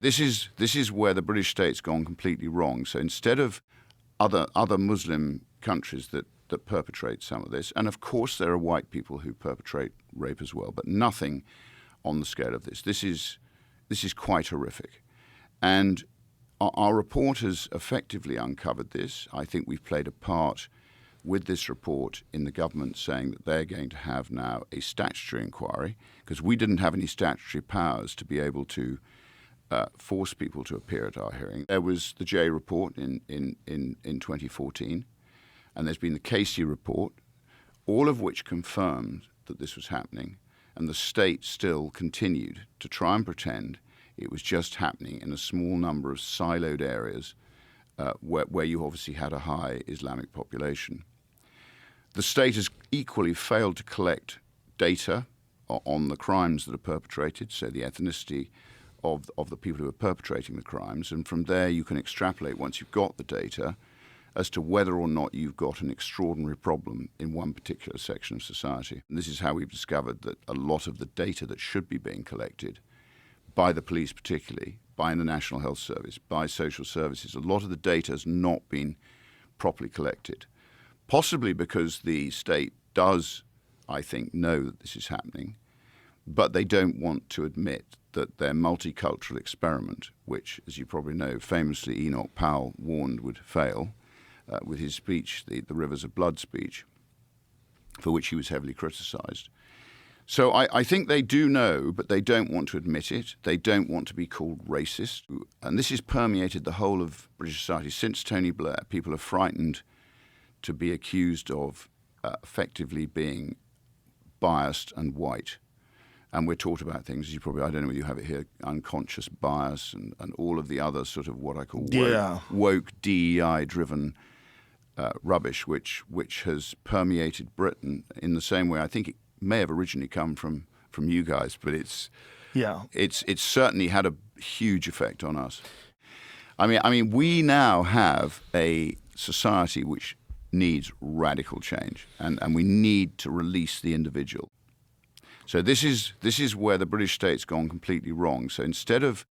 This is where the British state's gone completely wrong. So instead of other Muslim countries that perpetrate some of this, and of course there are white people who perpetrate rape as well, but nothing on the scale of this. This is quite horrific. And our report has effectively uncovered this. I think we've played a part with this report in the government saying that they're going to have now a statutory inquiry, because we didn't have any statutory powers to be able to force people to appear at our hearing. There was the Jay report in 2014, and there's been the Casey report, all of which confirmed that this was happening, and the state still continued to try and pretend it was just happening in a small number of siloed areas where you obviously had a high Islamic population. The state has equally failed to collect data on the crimes that are perpetrated, so the ethnicity of the people who are perpetrating the crimes, and from there you can extrapolate, once you've got the data, as to whether or not you've got an extraordinary problem in one particular section of society. And this is how we've discovered that a lot of the data that should be being collected by the police particularly, by the National Health Service, by social services, a lot of the data has not been properly collected. Possibly because the state does, I think, know that this is happening, but they don't want to admit that their multicultural experiment, which, as you probably know, famously Enoch Powell warned would fail with his speech, the Rivers of Blood speech, for which he was heavily criticised. So I think they do know, but they don't want to admit it. They don't want to be called racist. And this has permeated the whole of British society. Since Tony Blair, people are frightened to be accused of effectively being biased and white. And we're taught about things, as you probably, I don't know whether you have it here, unconscious bias and all of the other sort of what I call woke DEI-driven rubbish, which has permeated Britain in the same way. I think it may have originally come from you guys, but it's certainly had a huge effect on us. I mean, we now have a society which needs radical change, and we need to release the individual. So this is where the British state's gone completely wrong. So instead of